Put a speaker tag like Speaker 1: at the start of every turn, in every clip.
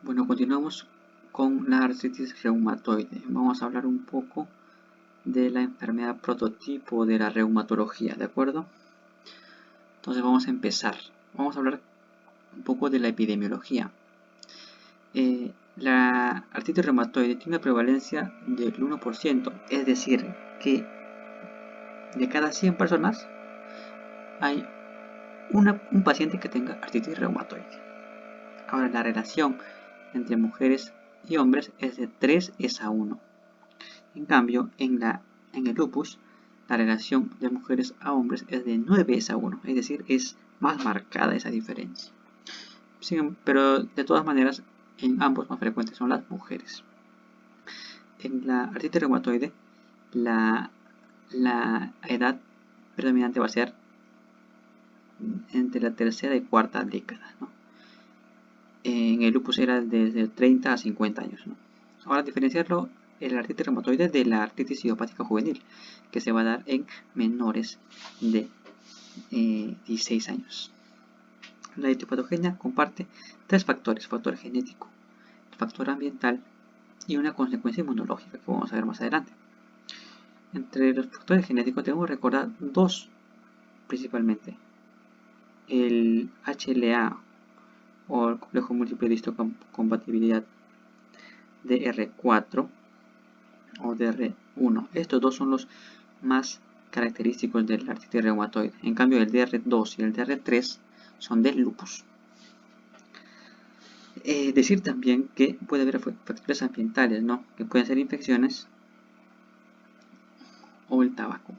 Speaker 1: Bueno, continuamos con la artritis reumatoide. Vamos a hablar un poco de la enfermedad prototipo de la reumatología, ¿de acuerdo? Entonces vamos a empezar. Vamos a hablar un poco de la epidemiología. La artritis reumatoide tiene una prevalencia del 1%, es decir, que de cada 100 personas hay un paciente que tenga artritis reumatoide. Ahora, la relación entre mujeres y hombres es de 3:1. En cambio, en el lupus, la relación de mujeres a hombres es de 9:1, es decir, es más marcada esa diferencia. Pero de todas maneras, en ambos más frecuentes son las mujeres. En la artritis reumatoide, la edad predominante va a ser entre la tercera y cuarta década, ¿no? En el lupus era desde 30 a 50 años, ¿no? Ahora, diferenciarlo el artritis reumatoide de la artritis idiopática juvenil, que se va a dar en menores de 16 años. La etiopatogenia comparte tres factores: factor genético, factor ambiental y una consecuencia inmunológica que vamos a ver más adelante. Entre los factores genéticos debemos recordar dos principalmente: el HLA o el complejo múltiple de histocompatibilidad DR4 o DR1. Estos dos son los más característicos del artritis reumatoide. En cambio, el DR2 y el DR3 son del lupus. Decir también que puede haber factores ambientales, ¿no? Que pueden ser infecciones o el tabaco.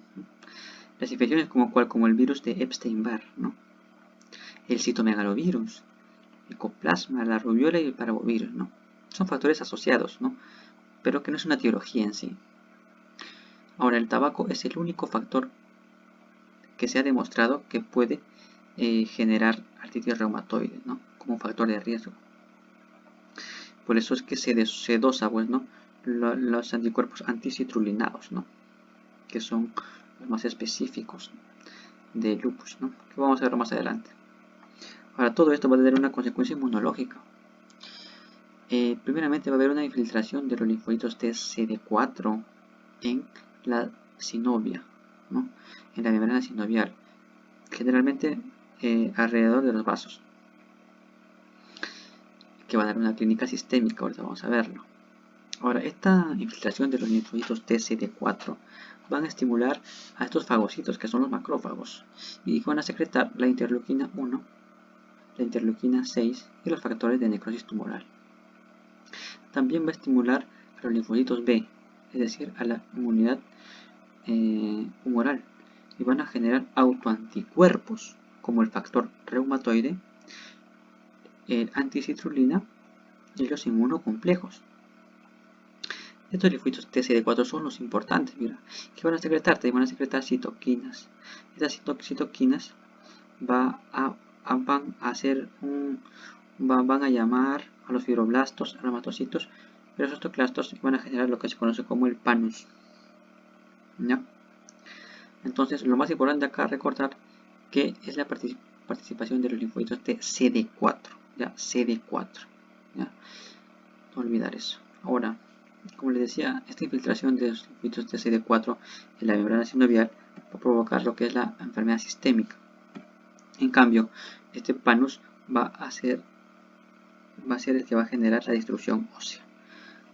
Speaker 1: Las infecciones como el virus de Epstein-Barr, ¿no? El citomegalovirus, el coplasma, la rubiola y el parvovirus, ¿no? Son factores asociados, ¿no? Pero que no es una etiología en sí. Ahora, el tabaco es el único factor que se ha demostrado que puede generar artritis reumatoide, ¿no? Como un factor de riesgo. Por eso es que se dosa, pues, ¿no? Los anticuerpos anticitrulinados, ¿no? Que son los más específicos de lupus, ¿no? Que vamos a ver más adelante. Ahora, todo esto va a tener una consecuencia inmunológica. Primeramente va a haber una infiltración de los linfocitos T CD4 en la sinovia, ¿no? En la membrana sinovial, generalmente alrededor de los vasos, que va a dar una clínica sistémica. Ahorita vamos a verlo. Ahora, esta infiltración de los linfocitos TCD4 van a estimular a estos fagocitos, que son los macrófagos, y van a secretar la interleuquina 1, la interleuquina 6 y los factores de necrosis tumoral. También va a estimular a los linfocitos B, es decir, a la inmunidad humoral, y van a generar autoanticuerpos como el factor reumatoide, el anticitrulina y los inmunocomplejos. Estos linfocitos TCD4 son los importantes, mira, que van a secretar, te van a secretar citoquinas. Estas citoquinas van a llamar a los fibroblastos, a los mastocitos, pero esos citoclastos van a generar lo que se conoce como el panus, ¿ya? Entonces, lo más importante acá recordar que es la participación de los linfocitos TCD4, ¿ya? CD4, ¿ya? No olvidar eso. Ahora, como les decía, esta infiltración de los linfocitos TCD4 en la membrana sinovial va a provocar lo que es la enfermedad sistémica. En cambio, este panus va a ser el que va a generar la destrucción ósea.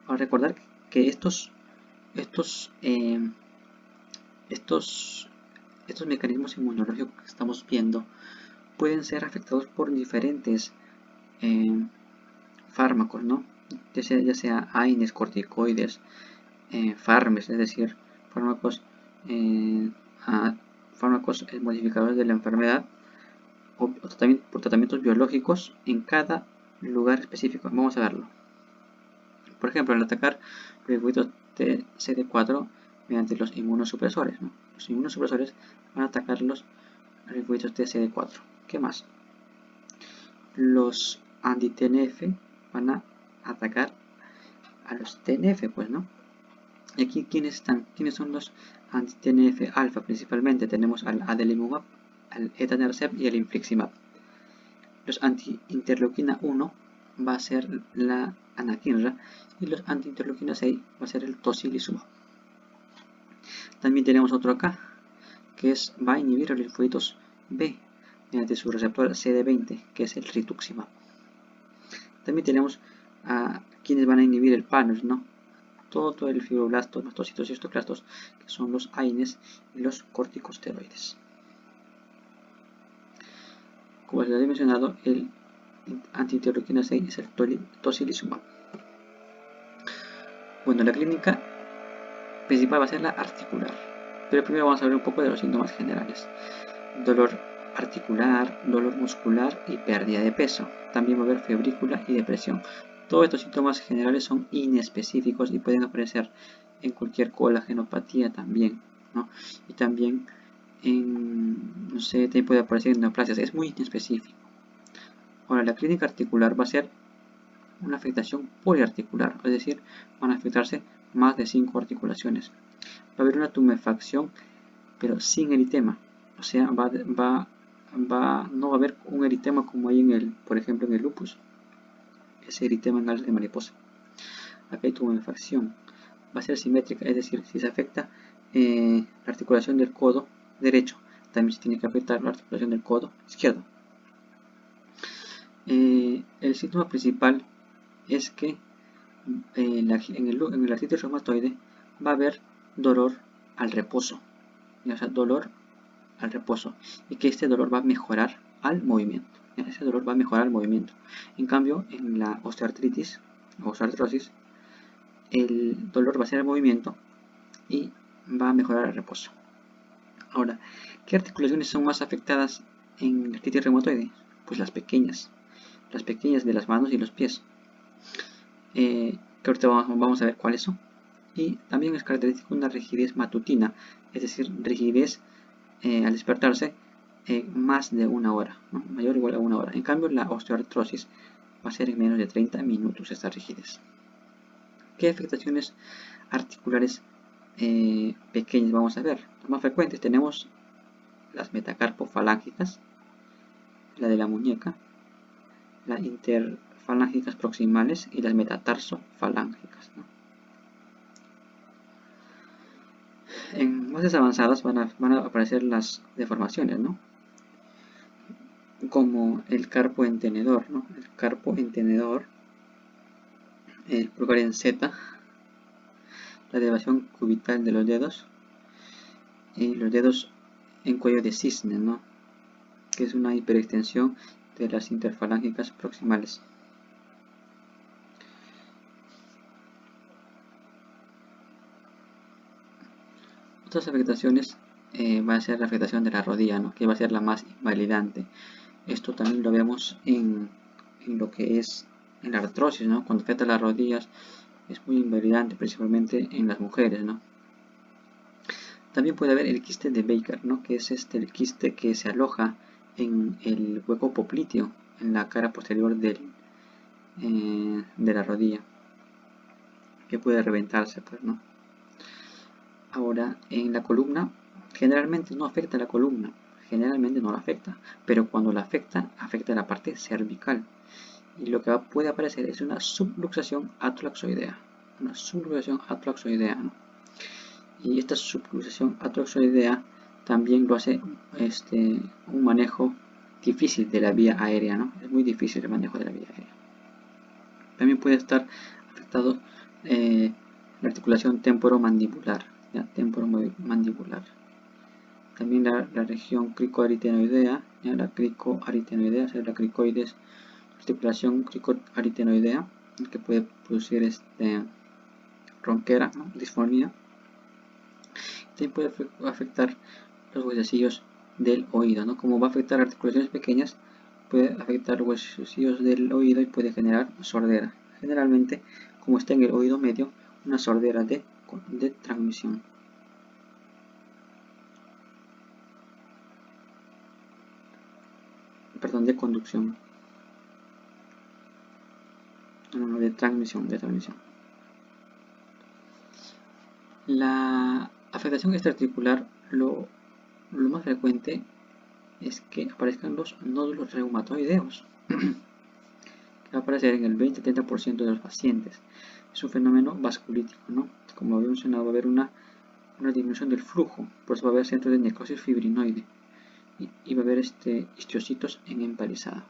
Speaker 1: Ahora, recordar que estos mecanismos inmunológicos que estamos viendo pueden ser afectados por diferentes fármacos, ¿no? Ya sea AINES, corticoides, fármacos, es decir, fármacos modificadores de la enfermedad, o por tratamientos biológicos en cada lugar específico. Vamos a verlo. Por ejemplo, al atacar los linfocitos TCD4 mediante los inmunosupresores, ¿no? Los inmunosupresores van a atacar los linfocitos TCD4. ¿Qué más? Los anti-TNF van a atacar a los TNF, pues, ¿no? Y aquí, ¿quiénes son los anti-TNF alfa? Principalmente tenemos al adalimumab, al etanercept y al infliximab. Los anti-interleuquina 1 va a ser la anakinra y los antiinterleuquina 6 va a ser el tocilizumab. También tenemos otro acá, que va a inhibir los linfocitos B mediante su receptor CD20, que es el rituximab. También tenemos a quienes van a inhibir el PANOS, ¿no? Todo el fibroblasto, mastocitos y osteoclastos, que son los AINES y los corticosteroides. Como les he mencionado, el antiinterleuquina 6 es el tocilizumab. Bueno, la clínica principal va a ser la articular, pero primero vamos a hablar un poco de los síntomas generales. Dolor articular, dolor muscular y pérdida de peso. También va a haber febrícula y depresión. Todos estos síntomas generales son inespecíficos y pueden aparecer en cualquier colagenopatía también, ¿no? Y también no sé, también puede aparecer en neoplasias. Es muy inespecífico. Ahora, la clínica articular va a ser una afectación poliarticular, es decir, van a afectarse más de 5 articulaciones. Va a haber una tumefacción, pero sin eritema. O sea, no va a haber un eritema como hay por ejemplo, en el lupus. Ese eritema en alas de mariposa. Acá hay tumefacción. Va a ser simétrica, es decir, si se afecta la articulación del codo derecho, también se tiene que afectar la articulación del codo izquierdo. El síntoma principal es que en el artritis reumatoide va a haber dolor al reposo, o sea, dolor al reposo, y que este dolor va a mejorar al movimiento. Ese dolor va a mejorar al movimiento. En cambio, en la osteoartritis o osteoartrosis, el dolor va a ser el movimiento y va a mejorar al reposo. Ahora, ¿qué articulaciones son más afectadas en la artritis reumatoide? Pues las pequeñas de las manos y los pies. Que ahorita vamos a ver cuáles son. Y también es característica una rigidez matutina, es decir, rigidez al despertarse más de una hora, ¿no? Mayor o igual a una hora. En cambio, la osteoartrosis va a ser en menos de 30 minutos esta rigidez. ¿Qué afectaciones articulares pequeñas vamos a ver? Las más frecuentes tenemos las metacarpofalángicas, la de la muñeca, las interfalángicas proximales y las metatarsofalángicas, ¿no? En fases avanzadas van a aparecer las deformaciones, ¿no? Como el carpo en tenedor, ¿no? El carpo en tenedor, el pulgar en Z, la elevación cubital de los dedos y los dedos en cuello de cisne, ¿no? Que es una hiperextensión de las interfalángicas proximales. Otras afectaciones va a ser la afectación de la rodilla, ¿no? Que va a ser la más invalidante. Esto también lo vemos en lo que es en la artrosis, ¿no? Cuando afecta las rodillas es muy invalidante, principalmente en las mujeres, ¿no? También puede haber el quiste de Baker, ¿no? Que es el quiste que se aloja en el hueco popliteo, en la cara posterior de la rodilla, que puede reventarse, pues, ¿no? Ahora, en la columna, generalmente no afecta a la columna, generalmente no la afecta, pero cuando la afecta, afecta a la parte cervical. Y lo que puede aparecer es una subluxación atroxoidea, ¿no? Y esta subluxación atroxoidea también lo hace un manejo difícil de la vía aérea, ¿no? Es muy difícil el manejo de la vía aérea. También puede estar afectado la articulación temporomandibular, temporomandibular. También la región cricoaritenoidea, la cricoaritenoidea, o sea, la cricoides, articulación cricoaritenoidea, que puede producir ronquera, ¿no? Disfonía. También puede afectar los huesecillos del oído, ¿no? Como va a afectar articulaciones pequeñas, puede afectar los huesecillos del oído y puede generar sordera. Generalmente, como está en el oído medio, una sordera de transmisión. Perdón, de conducción. No, de transmisión. La afectación extraarticular, lo más frecuente es que aparezcan los nódulos reumatoideos. va a aparecer en el 20-30% de los pacientes. Es un fenómeno vasculítico, ¿no? Como había mencionado, va a haber una disminución del flujo, por eso va a haber centros de necrosis fibrinoide y va a haber histocitos en empalizada.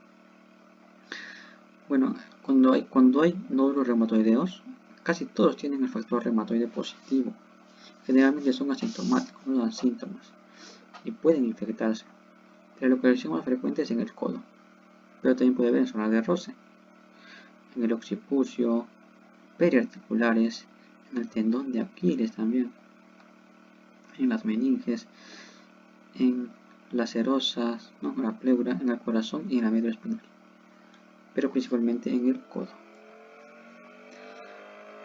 Speaker 1: Bueno, cuando hay nódulos reumatoideos, casi todos tienen el factor reumatoide positivo. Generalmente son asintomáticos, no dan síntomas y pueden infectarse. La localización más frecuente es en el codo, pero también puede haber en zonas de roce, en el occipucio, periarticulares, en el tendón de Aquiles también, en las meninges, en las serosas, ¿no? La pleura, en el corazón y en la médula espinal, pero principalmente en el codo.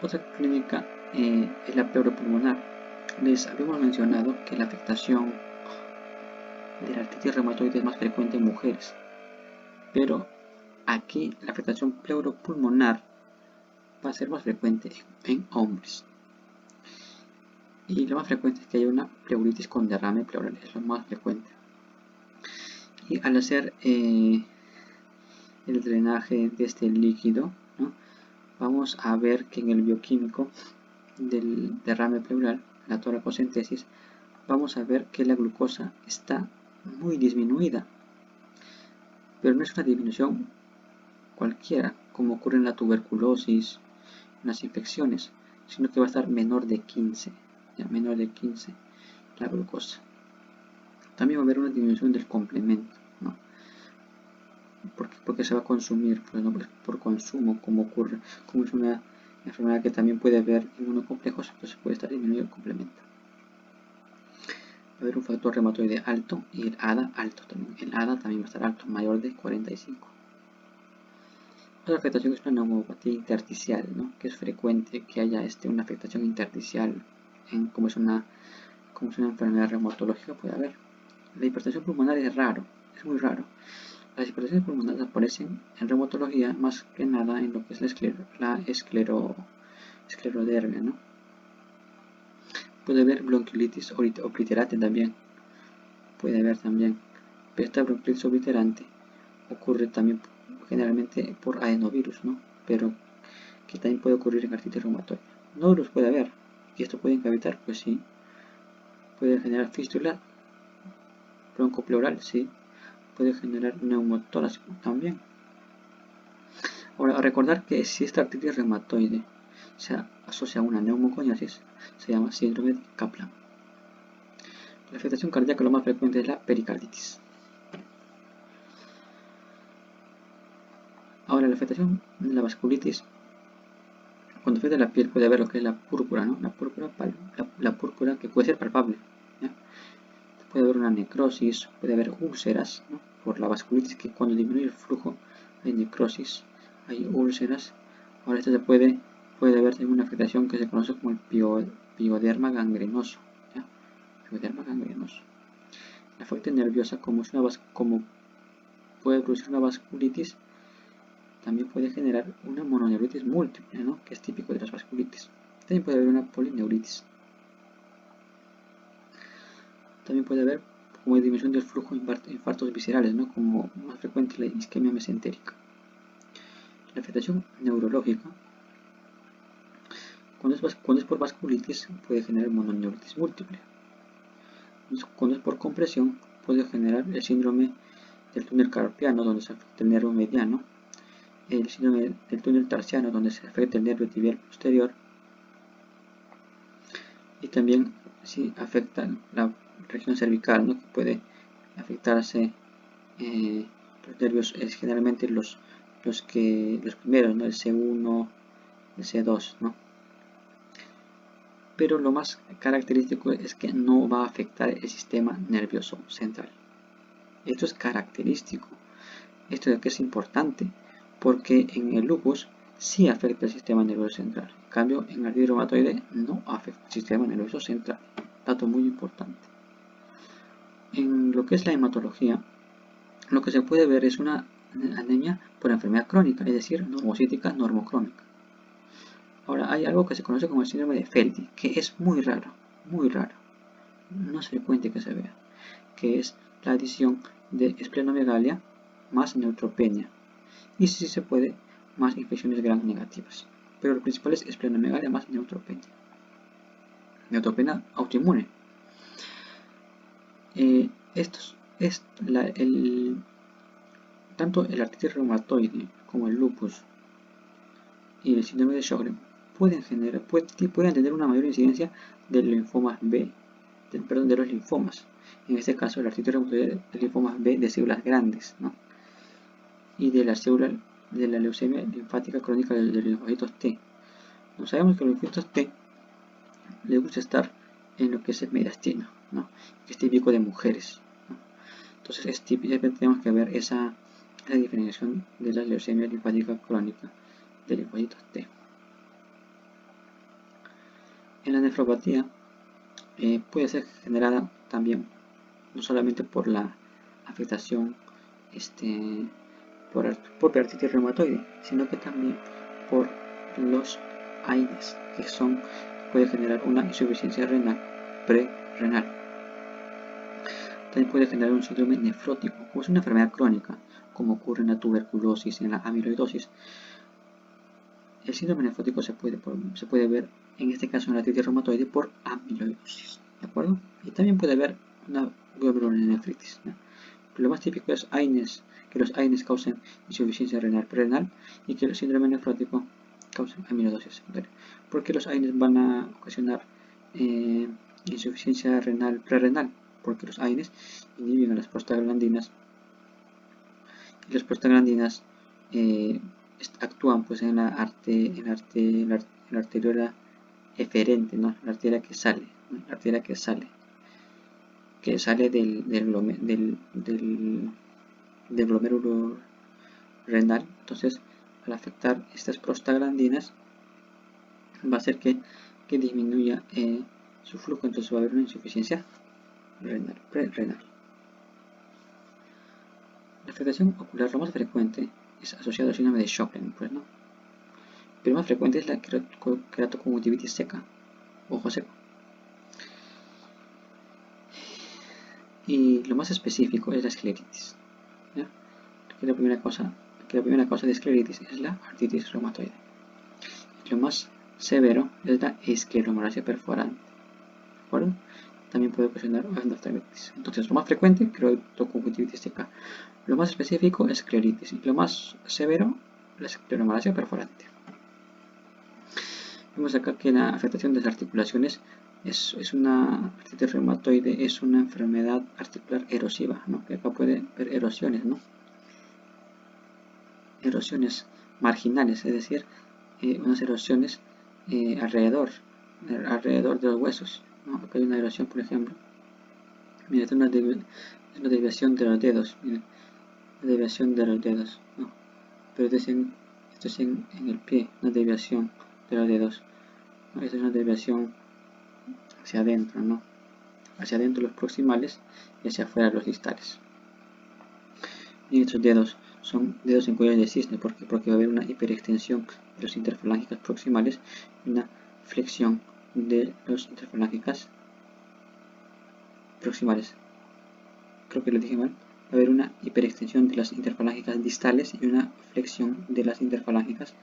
Speaker 1: Otra clínica es la pleuropulmonar. Les habíamos mencionado que la afectación de la artritis reumatoide es más frecuente en mujeres, pero aquí la afectación pleuropulmonar va a ser más frecuente en hombres. Y lo más frecuente es que haya una pleuritis con derrame pleural, es lo más frecuente. Y al hacer el drenaje de este líquido, ¿no? Vamos a ver que en el bioquímico del derrame pleural, la toracocentesis, vamos a ver que la glucosa está muy disminuida, pero no es una disminución cualquiera, como ocurre en la tuberculosis, en las infecciones, sino que va a estar menor de 15, ya menor de 15 la glucosa. También va a haber una disminución del complemento, ¿no? Porque se va a consumir, pues, ¿no? Por consumo, como ocurre, como es una enfermedad que también puede haber inmunocomplejos, entonces puede estar disminuido el complemento. Va a haber un factor reumatoide alto y el ADA alto también. El ADA también va a estar alto, mayor de 45. Otra afectación es una neumopatía intersticial, ¿no? Que es frecuente que haya una afectación intersticial como es una enfermedad reumatológica, puede haber. La hipertensión pulmonar es raro, es muy raro. Las hipertensiones pulmonares aparecen en reumatología más que nada en lo que es la esclerodermia, ¿no? Puede haber bronquiolitis obliterante también, puede haber también, pero esta bronquiolitis obliterante ocurre también generalmente por adenovirus, ¿no? Pero que también puede ocurrir en artritis reumatoide. Nódulos puede haber, y esto puede incavitar, pues sí, puede generar fístula broncopleural, sí, puede generar neumotórax también. Ahora, a recordar que si esta artritis reumatoide se asocia a una neumoconiosis, se llama síndrome de Kaplan. La afectación cardíaca lo más frecuente es la pericarditis. Ahora, la afectación de la vasculitis, cuando afecta la piel puede haber lo que es la púrpura, ¿no? La púrpura que puede ser palpable, ¿ya? Puede haber una necrosis, puede haber úlceras, ¿no? Por la vasculitis, que cuando disminuye el flujo hay necrosis, hay úlceras. Ahora esto se puede haber también una afectación que se conoce como el pioderma gangrenoso, ¿ya? Pioderma gangrenoso. La afectación nerviosa, como puede producir una vasculitis, también puede generar una mononeuritis múltiple, ¿no? Que es típico de las vasculitis. También puede haber una polineuritis. También puede haber como disminución del flujo infartos viscerales, ¿no? Como más frecuente la isquemia mesentérica. La afectación neurológica, cuando es por vasculitis, puede generar mononeuritis múltiple. Cuando es por compresión, puede generar el síndrome del túnel carpiano, donde se afecta el nervio mediano, el síndrome del túnel tarsiano, donde se afecta el nervio tibial posterior, y también si afecta la región cervical, ¿no? Que puede afectarse los nervios, generalmente los primeros, ¿no? El C1, el C2, ¿no? Pero lo más característico es que no va a afectar el sistema nervioso central. Esto es característico. Esto es que es importante, porque en el lupus sí afecta el sistema nervioso central. En cambio, en la artritis reumatoide no afecta el sistema nervioso central. Dato muy importante. En lo que es la hematología, lo que se puede ver es una anemia por enfermedad crónica, es decir, normocítica normocrónica. Ahora, hay algo que se conoce como el síndrome de Feldy, que es muy raro, no es frecuente que se vea, que es la adición de esplenomegalia más neutropenia. Y si se puede, más infecciones gram negativas. Pero lo principal es esplenomegalia más neutropenia. Neutropenia autoinmune. Tanto el artritis reumatoide como el lupus y el síndrome de Sjögren pueden tener una mayor incidencia de linfomas B, de los linfomas. En este caso, el artritis reumatoide de linfomas B de células grandes, ¿no? Y de la célula de la leucemia linfática crónica de los linfocitos T. No sabemos que los linfocitos T les gusta estar en lo que es el mediastino, ¿no? Que es típico de mujeres, ¿no? Entonces tenemos que ver esa diferenciación de la leucemia linfática crónica de linfocitos T. En la nefropatía puede ser generada también no solamente por la afectación por artritis reumatoide, sino que también por los AINES, que puede generar una insuficiencia renal prerrenal. También puede generar un síndrome nefrótico, o es una enfermedad crónica, como ocurre en la tuberculosis, en la amiloidosis. El síndrome nefrótico se puede ver, en este caso en la artritis reumatoide, por amiloidosis, ¿de acuerdo? Y también puede haber una glomerulonefritis, ¿no? Lo más típico es AINES, que los AINES causen insuficiencia renal prerenal y que el síndrome nefrótico causen amiloidosis secundaria. ¿Por qué los AINES van a ocasionar insuficiencia renal prerrenal? Porque los AINES inhiben a las prostaglandinas y las prostaglandinas actúan pues en la arteriola eferente, ¿no? La arteria que sale, ¿no? La arteria que sale del glomérulo renal. Entonces, al afectar estas prostaglandinas va a hacer que disminuya su flujo, entonces va a haber una insuficiencia renal. La afectación ocular, lo más frecuente, es asociada al síndrome de Sjögren, pues, ¿no? Pero más frecuente es la keratoconjuntivitis seca, ojo seco. Y lo más específico es la escleritis, ¿ya? Que la primera causa de escleritis es la artritis reumatoide. Y lo más severo es la escleromalacia perforante, ¿de acuerdo? También puede ocasionar endoftalmitis. Entonces, lo más frecuente, keratoconjuntivitis seca. Lo más específico es escleritis. Y lo más severo, la escleromalacia perforante. Vemos acá que la afectación de las articulaciones es una artritis reumatoide, es una enfermedad articular erosiva, ¿no? Que acá puede ver erosiones, ¿no? Erosiones marginales, es decir, unas erosiones alrededor de los huesos, ¿no? Acá hay una erosión, por ejemplo. Mira, esta es una desviación de los dedos, miren, una desviación de los dedos, ¿no? Pero esto es en el pie, una desviación de los dedos, ¿no? Esta es una desviación hacia adentro, ¿no? Hacia adentro los proximales y hacia afuera los distales. Y estos dedos son dedos en cuello de cisne, porque va a haber una hiperextensión de los interfalángicas proximales y una flexión de los interfalángicas proximales. Creo que lo dije mal. Va a haber una hiperextensión de las interfalángicas distales y una flexión de las interfalángicas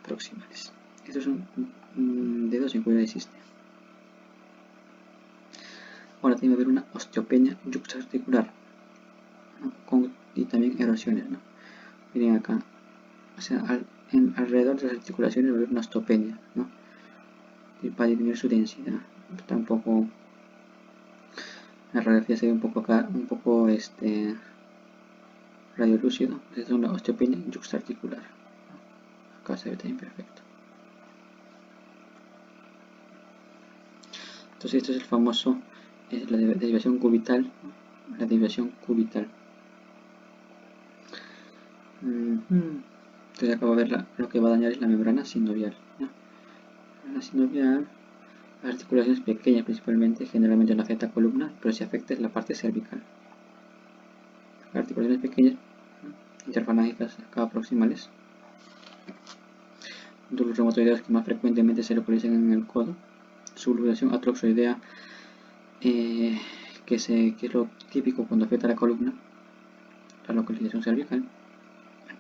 Speaker 1: proximales. Estos son dedos en cuello de cisne. Ahora también va a haber una osteopenia yuxtaarticular, ¿no? Y también erosiones, ¿no? Miren acá, o sea, alrededor de las articulaciones va a haber una osteopenia, ¿no? Y para disminuir su densidad. Está un poco, la radiografía se ve un poco acá, un poco radiolúcido. Es una osteopenia yuxtaarticular. Acá se ve también perfecto. Entonces esto es el famoso, la desviación cubital, ¿no? La desviación cubital. Entonces acá va a ver lo que va a dañar es la membrana sinovial, ¿no? La sinovial, las articulaciones pequeñas principalmente, generalmente no afecta a columna, pero si afecta es la parte cervical. Las articulaciones pequeñas, ¿no? Interfalángicas acá proximales. Los reumatoideos que más frecuentemente se localizan en el codo. Subluxación atroxoidea, que es lo típico cuando afecta a la columna. La localización cervical,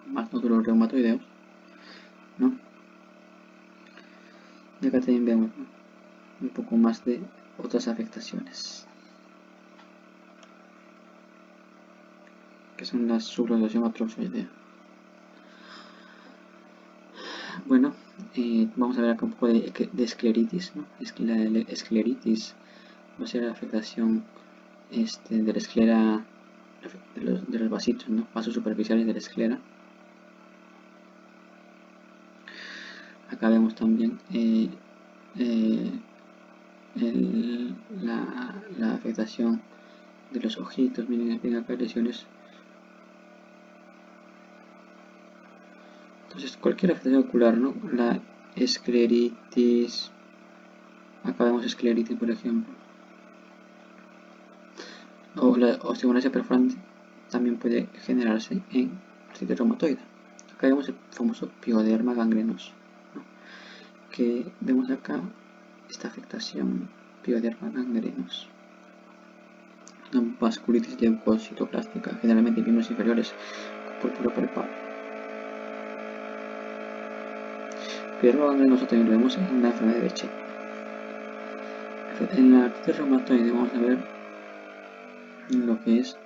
Speaker 1: más nódulos reumatoideos. ¿no? Y acá también vemos, ¿no?, un poco más de otras afectaciones, que son la subluxación atrozoidea. Bueno, vamos a ver acá un poco de escleritis, ¿no? La escleritis va a ser la afectación de la esclera, de los vasitos, ¿no?, vasos superficiales de la esclera. Acá vemos también la afectación de los ojitos. Miren acá lesiones. Entonces cualquier afectación ocular, ¿no? La escleritis, acá vemos escleritis por ejemplo, o la osteomalacia perforante también puede generarse en artritis reumatoide. Acá vemos el famoso pioderma gangrenoso, ¿no?, que vemos acá esta afectación, pioderma gangrenoso. Una vasculitis leucocitoplástica, generalmente en miembros inferiores, con púrpura palpable. Pioderma gangrenoso también lo vemos en la enfermedad de Behçet. En la artritis reumatoide vamos a ver lo que es,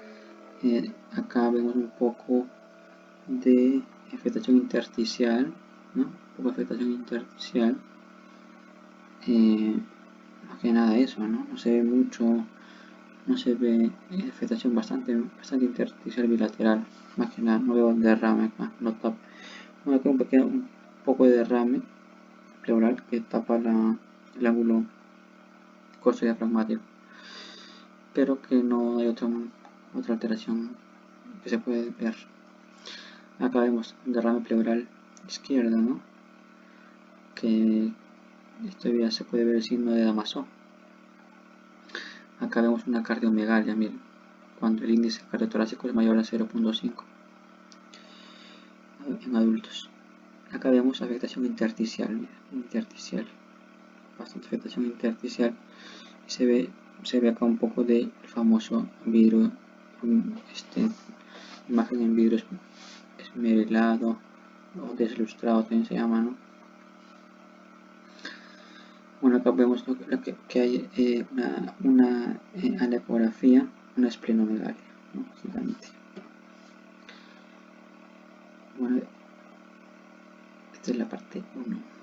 Speaker 1: acá vemos un poco de afectación intersticial, ¿no? Un poco de afectación intersticial. Más que nada eso, ¿no? No se ve mucho, no se ve afectación bastante intersticial bilateral. Más que nada, no veo derrame acá, no tapa. Bueno, acá un poco de derrame pleural que tapa el ángulo costo-diafragmático, pero que no hay otra alteración que se puede ver. Acá vemos un derrame pleural izquierdo, ¿no?, que todavía se puede ver el signo de Damasó. Acá vemos una cardiomegalia, miren, cuando el índice cardiotorácico es mayor a 0.5 en adultos. Acá vemos afectación intersticial, bastante afectación intersticial. Se ve acá un poco del famoso vidrio, imagen en vidrio esmerilado o deslustrado también se llama, ¿no? Bueno, acá vemos que hay una anecografía, una esplenomegalia, ¿no?, gigante. Bueno, esta es la parte 1.